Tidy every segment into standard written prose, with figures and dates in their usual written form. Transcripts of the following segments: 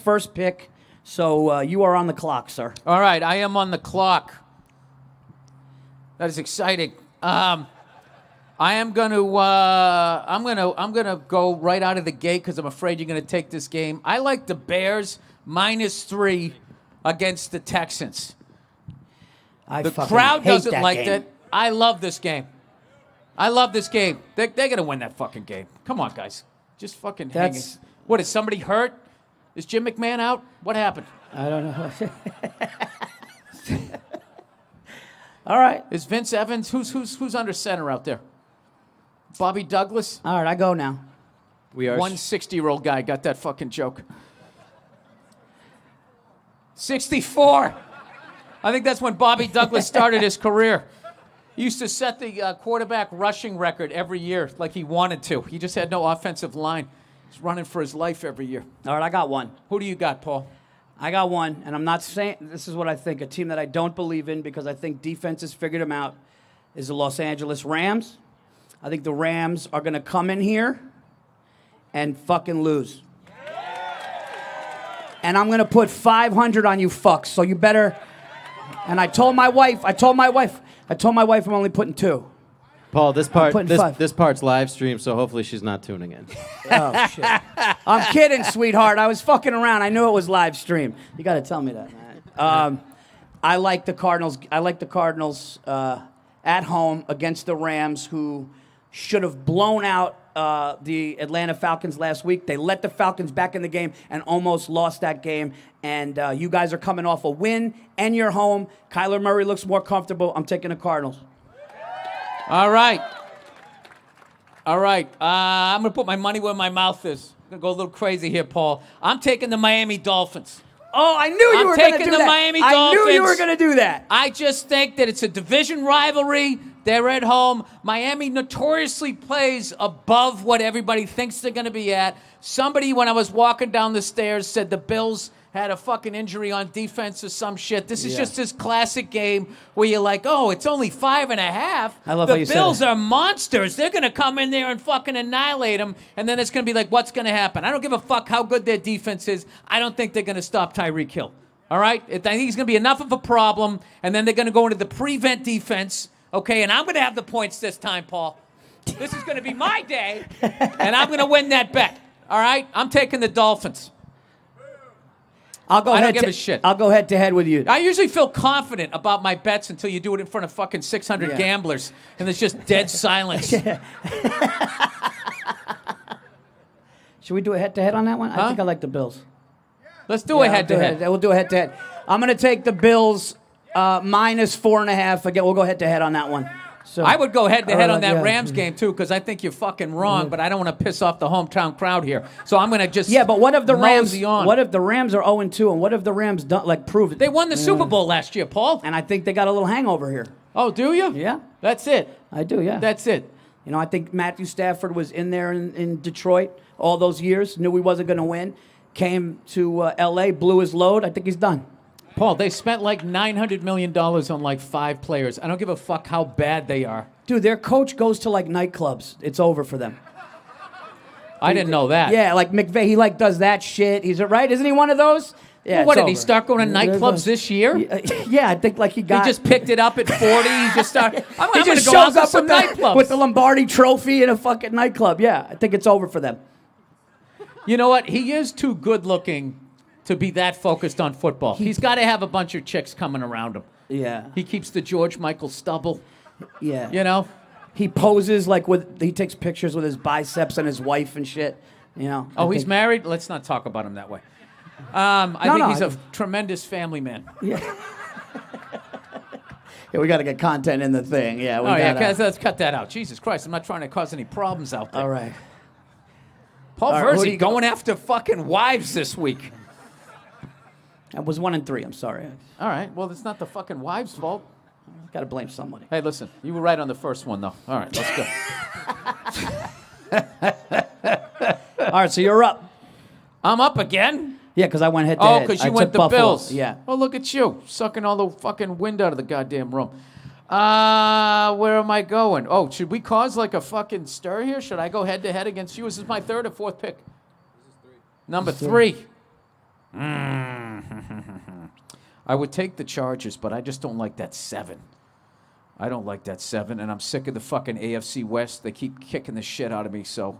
first pick, so you are on the clock, sir. All right, I am on the clock. That is exciting. I am going to I'm gonna go right out of the gate because I'm afraid you're going to take this game. I like the Bears -3 against the Texans. The crowd doesn't like that. I love this game. They're going to win that fucking game. Come on, guys. Just fucking hang it. What, is somebody hurt? Is Jim McMahon out? What happened? I don't know. All right. Is Vince Evans? Who's under center out there? Bobby Douglas? All right, I go now. We are 160-year-old guy got that fucking joke. 64. I think that's when Bobby Douglas started his career. He used to set the quarterback rushing record every year like he wanted to. He just had no offensive line. He's running for his life every year. All right, I got one. Who do you got, Paul? I got one, and I'm not saying this is what I think. A team that I don't believe in because I think defense has figured them out is the Los Angeles Rams. I think the Rams are going to come in here and fucking lose. And I'm going to put 500 on you fucks, so you better. And I told my wife I'm only putting 2. Paul, this part's live stream, so hopefully she's not tuning in. Oh, shit. I'm kidding, sweetheart. I was fucking around. I knew it was live stream. You got to tell me that, man. I like the Cardinals. At home against the Rams, who should have blown out the Atlanta Falcons last week. They let the Falcons back in the game and almost lost that game. And you guys are coming off a win, and you're home. Kyler Murray looks more comfortable. I'm taking the Cardinals. All right. I'm going to put my money where my mouth is. I'm going to go a little crazy here, Paul. I'm taking the Miami Dolphins. Oh, I knew you were going to do that. Miami Dolphins. I knew you were going to do that. I just think that it's a division rivalry. They're at home. Miami notoriously plays above what everybody thinks they're going to be at. Somebody, when I was walking down the stairs, said the Bills had a fucking injury on defense or some shit. This is just this classic game where you're like, oh, it's only 5.5. I love how you said it. The Bills are monsters. They're going to come in there and fucking annihilate them, and then it's going to be like, what's going to happen? I don't give a fuck how good their defense is. I don't think they're going to stop Tyreek Hill. All right? I think he's going to be enough of a problem, and then they're going to go into the prevent defense, okay? And I'm going to have the points this time, Paul. This is going to be my day, and I'm going to win that bet. All right? I'm taking the Dolphins. I don't give a shit. I'll go head to head with you. I usually feel confident about my bets until you do it in front of fucking 600 gamblers, and there's just dead silence. Should we do a head to head on that one? I think I like the Bills. Let's do a head to head. We'll do a head to head. I'm going to take the Bills -4.5. Again, we'll go head to head on that one. So, I would go head-to-head on that Rams game, too, because I think you're fucking wrong, but I don't want to piss off the hometown crowd here. So I'm going to just but what if the Rams on. What if the Rams are 0-2, and what if the Rams don't, prove it? They won the Super Bowl last year, Paul. And I think they got a little hangover here. Oh, do you? Yeah. That's it? I do, yeah. That's it. You know, I think Matthew Stafford was in there in Detroit all those years, knew he wasn't going to win, came to L.A., blew his load. I think he's done. Paul, they spent like $900 million on 5 players. I don't give a fuck how bad they are. Dude, their coach goes to nightclubs. It's over for them. I didn't know that. Yeah, like McVay, he does that shit. He's right, isn't he one of those? Yeah. Well, what did he start going to nightclubs this year? Yeah, I think he got. He just picked it up at 40. He just started. He just shows up with the Lombardi Trophy in a fucking nightclub. Yeah, I think it's over for them. You know what? He is too good looking to be that focused on football. He's got to have a bunch of chicks coming around him. Yeah. He keeps the George Michael stubble. Yeah. You know? He poses he takes pictures with his biceps and his wife and shit. You know. Oh, he's married? Let's not talk about him that way. I think he's a tremendous family man. Yeah. Yeah, we got to get content in the thing. Yeah. Let's cut that out. Jesus Christ, I'm not trying to cause any problems out there. All right. Paul Virzi going after fucking wives this week. I was 1-3. I'm sorry. All right. Well, it's not the fucking wives' fault. Got to blame somebody. Hey, listen. You were right on the first one, though. All right. Let's go. All right. So you're up. I'm up again? Yeah, because I went head to head. Oh, because you went the Bills. Yeah. Oh, look at you. Sucking all the fucking wind out of the goddamn room. Where am I going? Oh, should we cause a fucking stir here? Should I go head to head against you? This is my 3rd or 4th pick. This is 3. Number 3. I would take the Chargers, but I just don't like that 7. I don't like that 7, and I'm sick of the fucking AFC West. They keep kicking the shit out of me, so,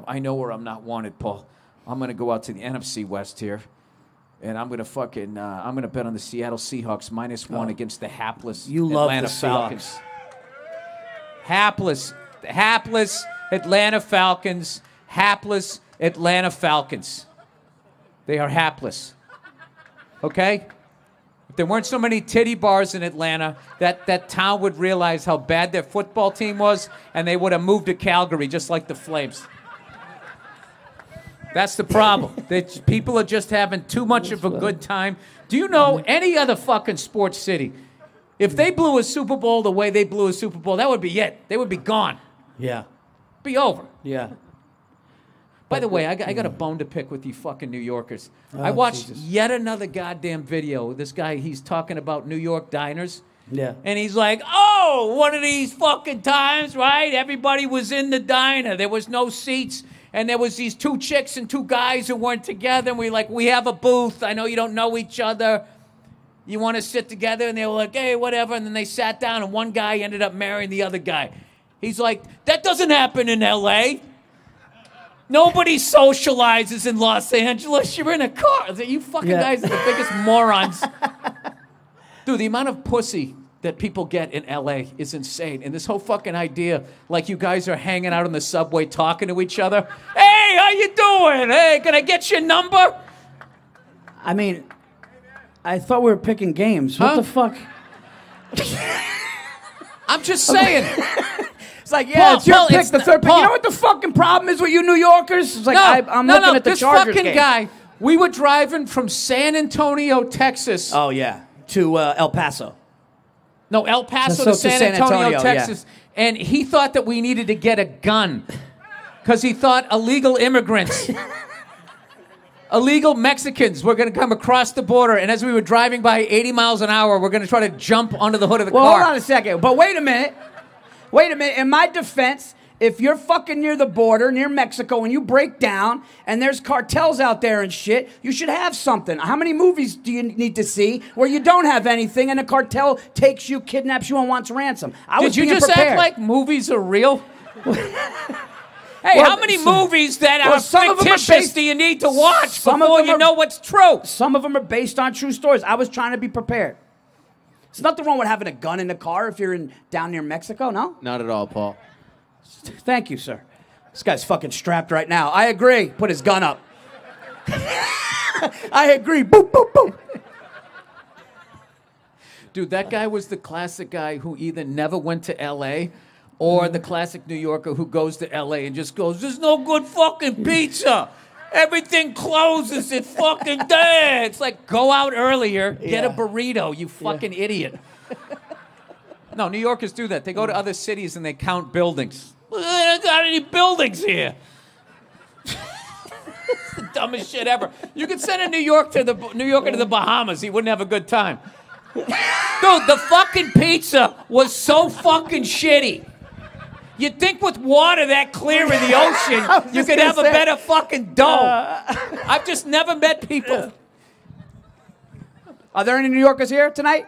I know where I'm not wanted, Paul. I'm going to go out to the NFC West here, and I'm going to I'm going to bet on the Seattle Seahawks -1 against the hapless Atlanta Falcons. Hapless Atlanta Falcons. Hapless Atlanta Falcons. They are hapless. Okay? If there weren't so many titty bars in Atlanta, that town would realize how bad their football team was, and they would have moved to Calgary just like the Flames. That's the problem. People are just having too much of a good time. Do you know any other fucking sports city? If they blew a Super Bowl the way they blew a Super Bowl, that would be it. They would be gone. Yeah. Be over. Yeah. By the way, I got a bone to pick with you fucking New Yorkers. I watched yet another goddamn video. This guy, he's talking about New York diners. Yeah. And he's like, oh, one of these fucking times, right? Everybody was in the diner. There was no seats. And there was these 2 chicks and 2 guys who weren't together. And we have a booth. I know you don't know each other. You want to sit together? And they were like, hey, whatever. And then they sat down, and one guy ended up marrying the other guy. He's like, that doesn't happen in L.A. Nobody socializes in Los Angeles. You're in a car. You fucking guys are the biggest morons. Dude, the amount of pussy that people get in L.A. is insane. And this whole fucking idea, like you guys are hanging out on the subway talking to each other. Hey, how you doing? Hey, can I get your number? I mean, I thought we were picking games. What the fuck? I'm just saying. It's like, yeah, it's your pick, the third pick. You know what the fucking problem is with you New Yorkers? It's like, I'm looking at the Chargers game. This fucking guy, we were driving from San Antonio, Texas. Oh, yeah, to El Paso. No, El Paso to San Antonio, Texas. Yeah. And he thought that we needed to get a gun because he thought illegal immigrants, illegal Mexicans were going to come across the border. And as we were driving by 80 miles an hour, we're going to try to jump onto the hood of the car. Hold on a second. But wait a minute. In my defense, if you're fucking near the border, near Mexico, and you break down, and there's cartels out there and shit, you should have something. How many movies do you need to see where you don't have anything, and a cartel takes you, kidnaps you, and wants ransom? Did you just act like movies are real? Hey, how many movies that are fictitious do you need to watch before you know what's true? Some of them are based on true stories. I was trying to be prepared. There's nothing wrong with having a gun in the car if you're down near Mexico, no? Not at all, Paul. Thank you, sir. This guy's fucking strapped right now. I agree. Put his gun up. I agree. Boop, boop, boop. Dude, that guy was the classic guy who either never went to L.A. or the classic New Yorker who goes to L.A. and just goes, there's no good fucking pizza. Everything closes at fucking day. It's like, go out earlier, get a burrito, you fucking idiot. No, New Yorkers do that. They go to other cities and they count buildings. They don't got any buildings here. It's the dumbest shit ever. You could send a New Yorker to the Bahamas. He wouldn't have a good time. Dude, the fucking pizza was so fucking shitty. You'd think with water that clear in the ocean, you could have a better fucking dough. I've just never met people. Are there any New Yorkers here tonight?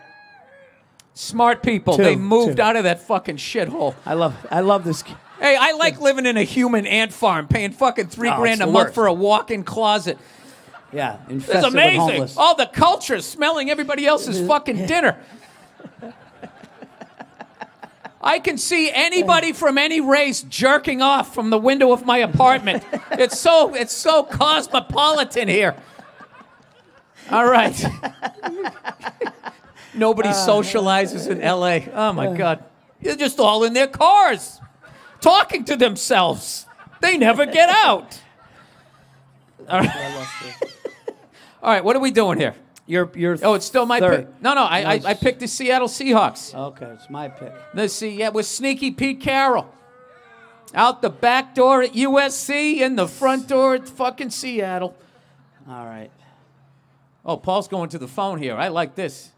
Smart people. They moved out of that fucking shithole. I love this. Hey, I like living in a human ant farm, paying fucking $3,000 a month for a walk-in closet. Yeah, it's amazing. All the culture smelling everybody else's fucking dinner. I can see anybody from any race jerking off from the window of my apartment. It's so cosmopolitan here. All right. Nobody socializes in L.A. Oh, my God. They're just all in their cars, talking to themselves. They never get out. All right. All right, what are we doing here? It's still my pick. No, I picked the Seattle Seahawks. Okay, it's my pick. Let's see, with sneaky Pete Carroll. Out the back door at USC and the front door at fucking Seattle. All right. Oh, Paul's going to the phone here. I like this.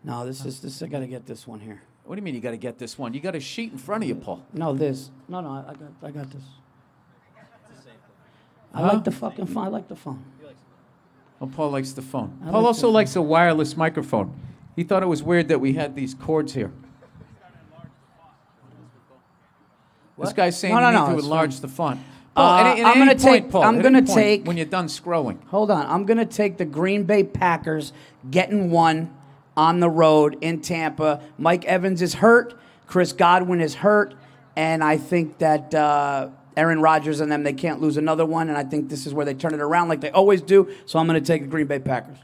No, this I got to get this one here. What do you mean you got to get this one? You got a sheet in front of you, Paul. No, this. No, I got this. I like the fucking phone. I like the phone. Oh, Paul likes the phone. Paul also likes a wireless microphone. He thought it was weird that we had these cords here. What? This guy's saying you need to enlarge the font. I'm going to take. Paul, I'm going to take. When you're done scrolling. Hold on. I'm going to take the Green Bay Packers getting one on the road in Tampa. Mike Evans is hurt. Chris Godwin is hurt, and I think that Aaron Rodgers and them, they can't lose another one. And I think this is where they turn it around like they always do. So I'm going to take the Green Bay Packers.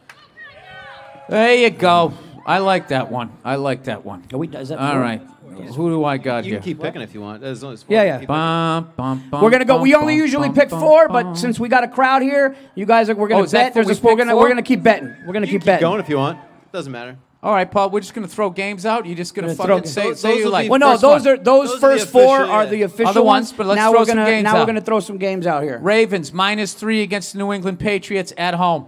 There you go. I like that one. Is that all right? Who do I got here? You can keep picking if you want. Yeah. We're gonna go. We only usually pick 4, but since we got a crowd here, you guys are. We're gonna bet. We're gonna keep betting. We're gonna keep betting. Going if you want. Doesn't matter. All right, Paul. We're just gonna throw games out. You're just gonna fucking say you like. Well, no, those first 4 are the official ones. But let's throw some games out. Now we're gonna throw some games out here. Ravens -3 against the New England Patriots at home.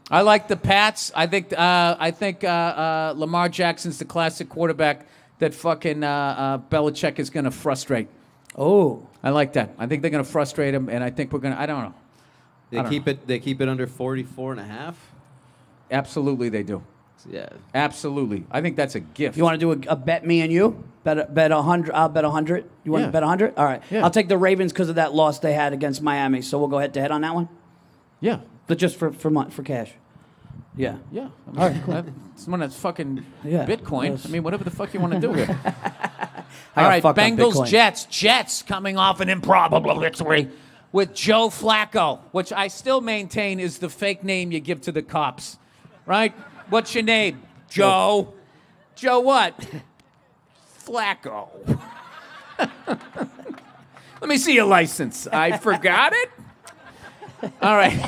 I like the Pats. I think Lamar Jackson's the classic quarterback that fucking Belichick is going to frustrate. Oh, I like that. I think they're going to frustrate him, and I think we're going to. I don't know. They keep it under 44.5. Absolutely, they do. Yeah, absolutely. I think that's a gift. You want to do a bet me and you? Bet 100. I'll bet 100. You want to bet 100? All right. Yeah. I'll take the Ravens because of that loss they had against Miami. So we'll go head to head on that one. Yeah. But just for cash. Yeah. Yeah. All right, cool. It's one that's fucking Bitcoin. I mean, whatever the fuck you want to do here. All right, Bengals, Jets. Jets coming off an improbable victory with Joe Flacco, which I still maintain is the fake name you give to the cops. Right? What's your name? Joe. Joe what? Flacco. Let me see your license. I forgot it. All right.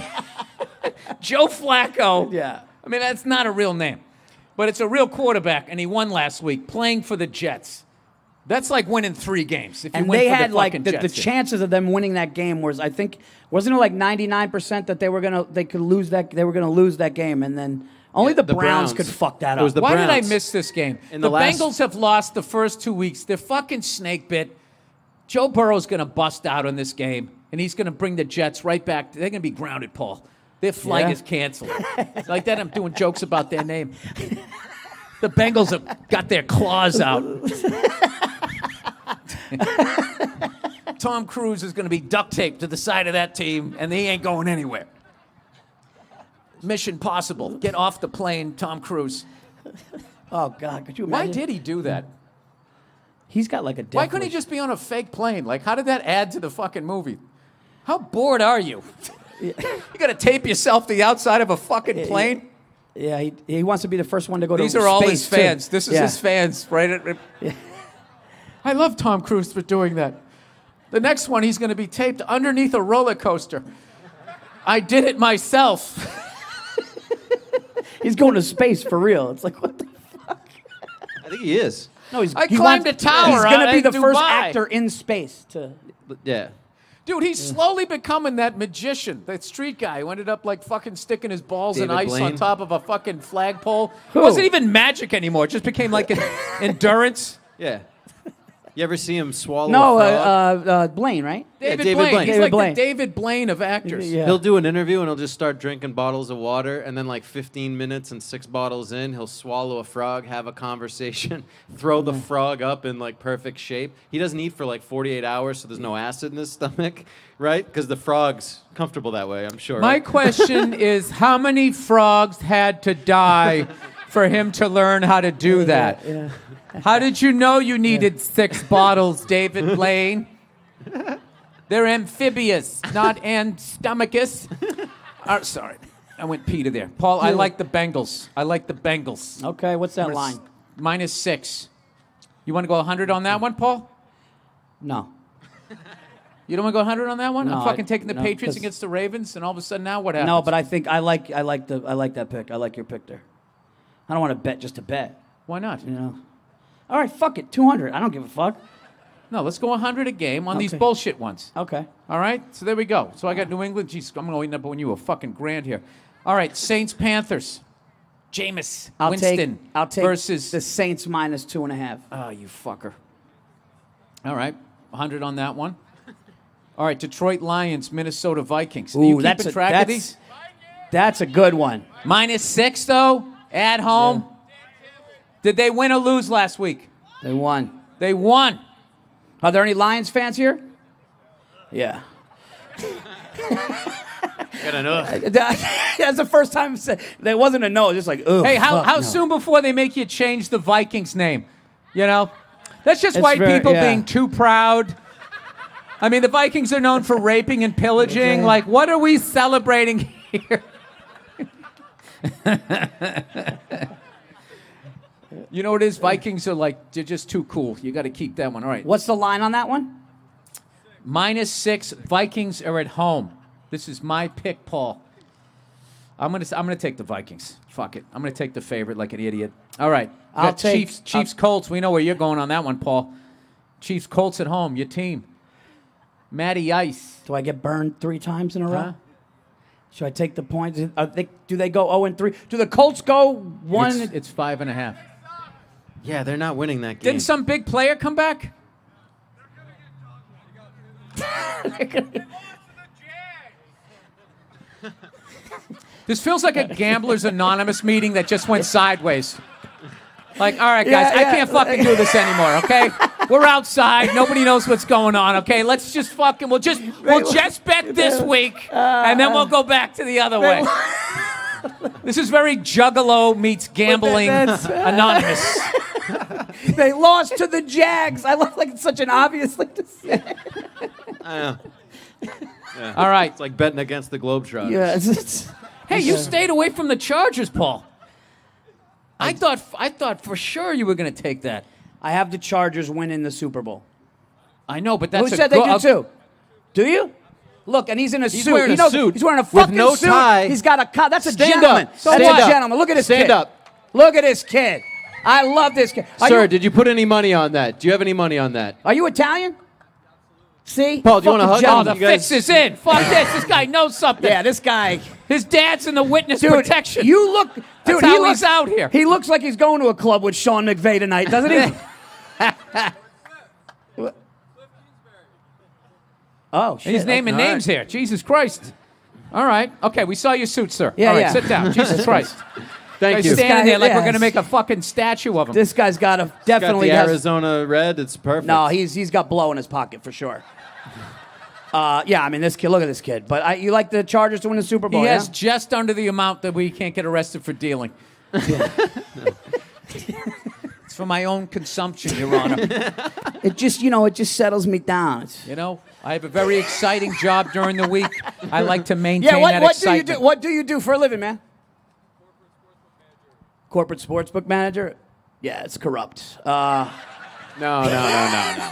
Joe Flacco. Yeah. I mean, that's not a real name. But it's a real quarterback, and he won last week playing for the Jets. That's like winning 3 games. If you and win they for had the like Jets, the chances of them winning that game was, I think, wasn't it like 99% that they were gonna lose that game, and then only the Browns could fuck that up. Why did I miss this game? The Bengals have lost the first 2 weeks. They're fucking snake bit. Joe Burrow's gonna bust out on this game, and he's gonna bring the Jets right back. They're gonna be grounded, Paul. Their flight is canceled. It's like that. I'm doing jokes about their name. The Bengals have got their claws out. Tom Cruise is going to be duct taped to the side of that team, and he ain't going anywhere. Mission Possible. Get off the plane, Tom Cruise. Oh, God. Could you imagine? Why did he do that? He's got like a death Why couldn't he just be on a fake plane? Like, how did that add to the fucking movie? How bored are you? You got to tape yourself to the outside of a fucking plane? Yeah, he wants to be the first one to go to space. These are all his fans. Too. This is his fans, right? I love Tom Cruise for doing that. The next one, he's going to be taped underneath a roller coaster. I did it myself. He's going to space for real. It's like, what the fuck? I think he is. No, I climbed a tower. He's going to be the Dubai. first actor in space to. Yeah. Dude, he's slowly becoming that magician, that street guy who ended up like fucking sticking his balls in ice on top of a fucking flagpole. It wasn't even magic anymore. It just became like an endurance. Yeah. You ever see him swallow a frog? Blaine, right? David Blaine. He's like the David Blaine of actors. Yeah. He'll do an interview and he'll just start drinking bottles of water, and then like 15 minutes and 6 bottles in, he'll swallow a frog, have a conversation, throw the frog up in like perfect shape. He doesn't eat for like 48 hours, so there's no acid in his stomach, right? Because the frog's comfortable that way, I'm sure. My question is, how many frogs had to die for him to learn how to do that? Yeah. How did you know you needed 6 bottles, David Blaine? They're amphibious, not stomachous. Sorry, I went Peter there. Paul, I like the Bengals. Okay, what's that line? -6. You want to go 100 on that one, Paul? No. You don't want to go 100 on that one? No, I'm fucking taking the no, Patriots against the Ravens, and all of a sudden now what happens? No, but I think I like that pick. I like your pick there. I don't want to bet just to bet. Why not? You know. All right, fuck it. 200. I don't give a fuck. No, let's go 100 a game on these bullshit ones. Okay. All right? So there we go. So I got New England. Jeez, I'm going to end up on you a fucking grand here. All right, Saints-Panthers. Jameis Winston versus the Saints -2.5. Oh, you fucker. All right, 100 on that one. All right, Detroit Lions, Minnesota Vikings. Are Ooh, you keeping track of these? That's a good one. -6, though, at home. Yeah. Did they win or lose last week? They won. They won. Are there any Lions fans here? Yeah. Got enough. That's the first time there wasn't a no. Just like, ugh. Hey, how no. soon before they make you change the Vikings name? You know? That's just It's white people yeah. being too proud. I mean, the Vikings are known for raping and pillaging. Okay. Like, what are we celebrating here? You know what it is? Vikings are like, they're just too cool. You got to keep that one. All right. What's the line on that one? -6. Vikings are at home. This is my pick, Paul. I'm gonna take the Vikings. Fuck it. I'm gonna take the favorite like an idiot. All right. I'll take Chiefs Colts. We know where you're going on that one, Paul. Chiefs Colts at home. Your team. Matty Ice. Do I get burned 3 times in a row? Huh? Should I take the points? Do they go 0-3? Do the Colts go 1? It's 5.5. Yeah, they're not winning that game. Didn't some big player come back? This feels like a Gamblers Anonymous meeting that just went sideways. Like, all right, guys, I can't fucking do this anymore, okay? We're outside. Nobody knows what's going on, okay? Let's just fucking, we'll just bet this week, and then we'll go back to the other way. This is very Juggalo meets Gambling Anonymous. They lost to the Jags. I love like it's such an obvious thing to say. Yeah. All right. It's like betting against the Globetrotters. Yeah, hey, you stayed away from the Chargers, Paul. I thought for sure you were going to take that. I have the Chargers winning the Super Bowl. I know, but that's Who said they do too? Do you? Look, and he's in a suit. Wearing a suit. He's wearing a fucking with no suit. tie. He's got a that's a Stand gentleman. up. That's Stand a up. gentleman. Look at this kid. Stand up. Look at this kid. I love this kid. Sir, did you put any money on that? Do you have any money on that? Are you Italian? See? Paul, do you want to hug him? Oh, the fix is in. Fuck this. This guy knows something. Yeah, this guy. His dad's in the witness protection. You look, dude. That's how he's out here. He looks like he's going to a club with Sean McVay tonight, doesn't he? Oh, shit. He's naming names here. Jesus Christ. All right. Okay, we saw your suit, sir. Yeah, All right, yeah. sit down. Jesus Christ. Thank you. Standing there like yeah. we're going to make a fucking statue of him. This guy's got a definitely got the has. Arizona red. It's perfect. No, he's got blow in his pocket for sure. Yeah, I mean this kid. Look at this kid. But you like the Chargers to win the Super Bowl? He has yeah? just under the amount that we can't get arrested for dealing. It's for my own consumption, Your Honor. It just settles me down. You know, I have a very exciting job during the week. I like to maintain that what excitement. do you do? What do you do for a living, man? Corporate sportsbook manager. Yeah, it's corrupt. No.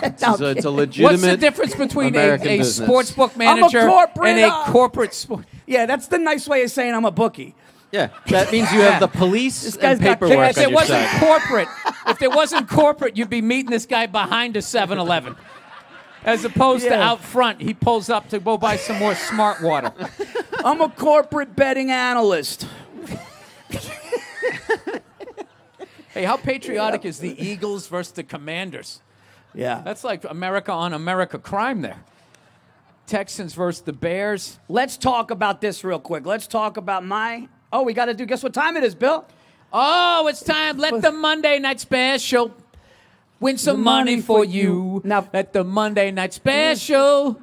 It's a legitimate. What's the difference between a business. sportsbook manager and a corporate sport? Yeah, that's the nice way of saying I'm a bookie. Yeah, that means you have the police This guy's and got paperwork cash. If on it your wasn't side. corporate, if there wasn't corporate, you'd be meeting this guy behind a 7-Eleven. As opposed to out front, he pulls up to go buy some more smart water. I'm a corporate betting analyst. Hey, how patriotic is the Eagles versus the Commanders? Yeah. That's like America on America crime there. Texans versus the Bears. Let's talk about this real quick. Let's talk about we got to do, guess what time it is, Bill? Oh, it's time. Let the Monday night special win some money for you. Now, let the Monday night special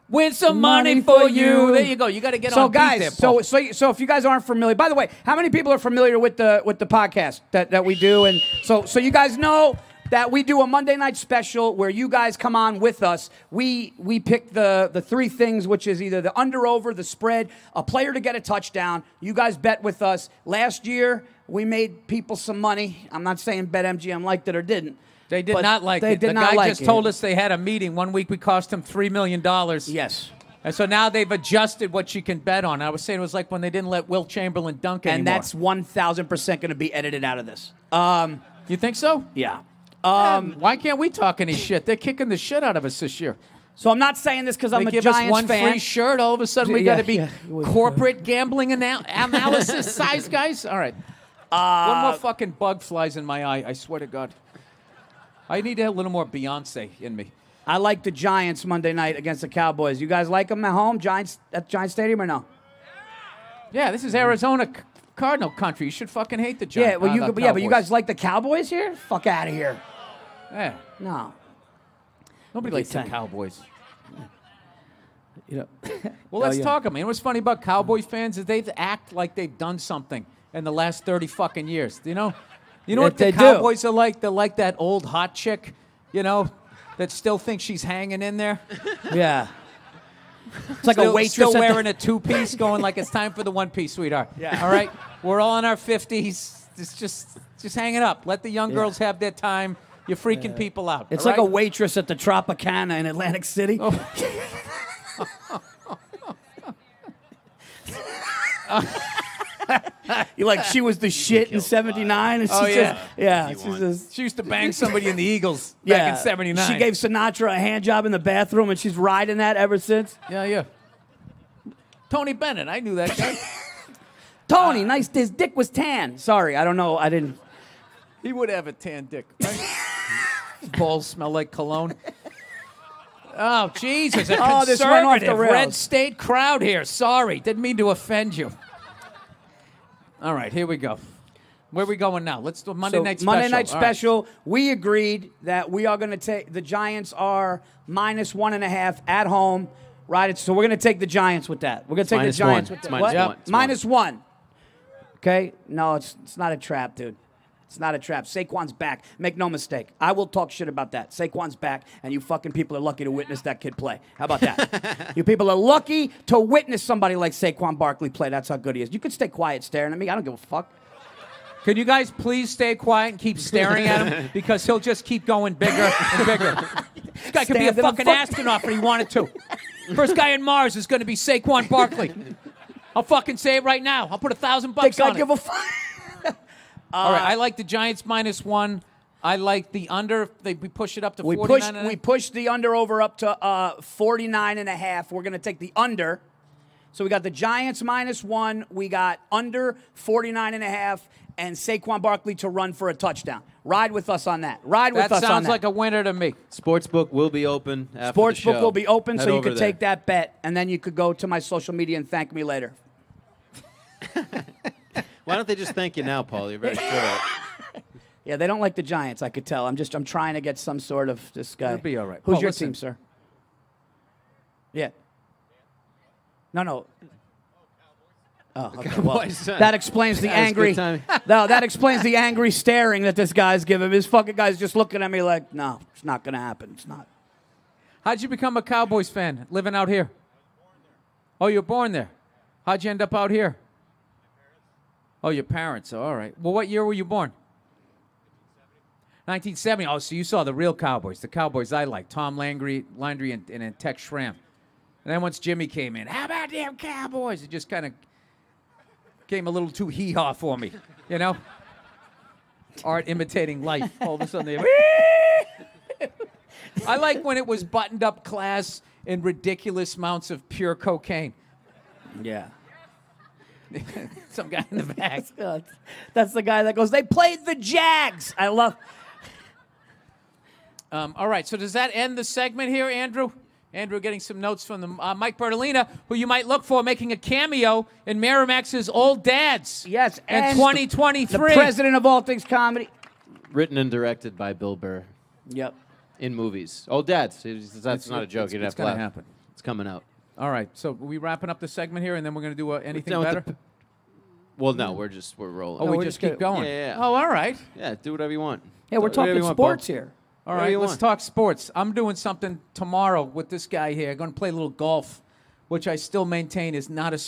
win some money for you. There you go. You got to get on beat there, Paul. So if you guys aren't familiar, by the way, how many people are familiar with the podcast that we do? And so you guys know that we do a Monday night special where you guys come on with us. We pick the 3 things, which is either the under, over, the spread, a player to get a touchdown. You guys bet with us. Last year, we made people some money. I'm not saying BetMGM liked it or didn't. They did not like it. The guy just told us they had a meeting. 1 week we cost him $3 million. Yes. And so now they've adjusted what you can bet on. I was saying it was like when they didn't let Will Chamberlain dunk anymore. And that's 1,000% going to be edited out of this. You think so? Yeah. Why can't we talk any shit? They're kicking the shit out of us this year. So I'm not saying this because I'm They a give Giants us one fan. free shirt. All of a sudden we got to be corporate gambling analysis size guys. All right. One more fucking bug flies in my eye. I swear to God. I need to have a little more Beyonce in me. I like the Giants Monday night against the Cowboys. You guys like them at home, Giants at Giant Stadium, or no? Yeah, this is Arizona Cardinal country. You should fucking hate the Giants. Yeah, well, but you guys like the Cowboys here? Fuck out of here. Yeah. No. Nobody likes the Cowboys. You know. Well, let's talk. I mean, what's funny about Cowboys fans is they act like they've done something in the last 30 fucking years. You know what the Cowboys are like? They're like that old hot chick, that still thinks she's hanging in there. Yeah. It's like a waitress still wearing a two-piece, going like it's time for the one-piece, sweetheart. Yeah. All right, we're all in our 50s. It's just hang it up. Let the young girls have their time. You're freaking people out. It's like a waitress at the Tropicana in Atlantic City. Oh. You like she was the shit in '79. She used to bang somebody in the Eagles back in '79. She gave Sinatra a hand job in the bathroom, and she's riding that ever since. Yeah. Tony Bennett, I knew that guy. Tony, nice. His dick was tan. Sorry, I don't know. I didn't. He would have a tan dick, right? His balls smell like cologne. Oh, Jesus, a conservative red state crowd here. Sorry, didn't mean to offend you. All right, here we go. Where are we going now? Let's do Monday night special. Monday night special. Right. We agreed that we are going to take the Giants are -1.5 at home. Right? So we're going to take the Giants with that. We're going to take the Giants with that. -1. Okay? No, it's not a trap, dude. It's not a trap. Saquon's back. Make no mistake. I will talk shit about that. Saquon's back, and you fucking people are lucky to witness that kid play. How about that? You people are lucky to witness somebody like Saquon Barkley play. That's how good he is. You could stay quiet staring at me. I don't give a fuck. Can you guys please stay quiet and keep staring at him? Because he'll just keep going bigger and bigger. This guy could be a fucking astronaut if he wanted to. First guy in Mars is going to be Saquon Barkley. I'll fucking say it right now. I'll put $1,000 on it. Give a fuck. All right, I like the Giants -1. I like the under. We push it up to 49. We pushed the under over up to 49.5. We're going to take the under. So we got the Giants -1. We got under 49.5, and Saquon Barkley to run for a touchdown. Ride with us on that. That sounds like a winner to me. Sportsbook will be open after the show. Sportsbook will be open, Head so you could there. take that bet, and then you could go to my social media and thank me later. Why don't they just thank you now, Paul? You're very short. Yeah, they don't like the Giants, I could tell. I'm trying to get some sort of this guy. You'll be all right. Who's Paul, your listen. team, sir? Yeah. No. Oh, okay. Well, that explains the angry. No, that explains the angry staring that this guy's giving. This fucking guy's just looking at me like, no, it's not going to happen. It's not. How'd you become a Cowboys fan living out here? Oh, you were born there. How'd you end up out here? Oh, your parents. Oh, all right. Well, what year were you born? 1970. Oh, so you saw the real Cowboys, the Cowboys I like, Tom Landry and Tex Schramm. And then once Jimmy came in, how about them Cowboys? It just kind of came a little too hee-haw for me, Art imitating life. All of a sudden, I like when it was buttoned-up class and ridiculous amounts of pure cocaine. Yeah. Some guy in the back. That's the guy that goes, they played the Jags. I love. All right, so does that end the segment here, Andrew? Andrew getting some notes from the Mike Bertolina, who you might look for making a cameo in Miramax's Old Dads. Yes, in 2023. The president of all things comedy. Written and directed by Bill Burr. Yep. In movies. Old Dads. That's not a joke. It's going to happen. It's coming out. All right, so are we wrapping up the segment here, and then we're going to do anything better? Well, no, we're rolling. Oh, we just keep going? Yeah. Oh, all right. Yeah, do whatever you want. Yeah, we're talking sports here. All right, let's talk sports. I'm doing something tomorrow with this guy here. I'm going to play a little golf, which I still maintain is not a sport.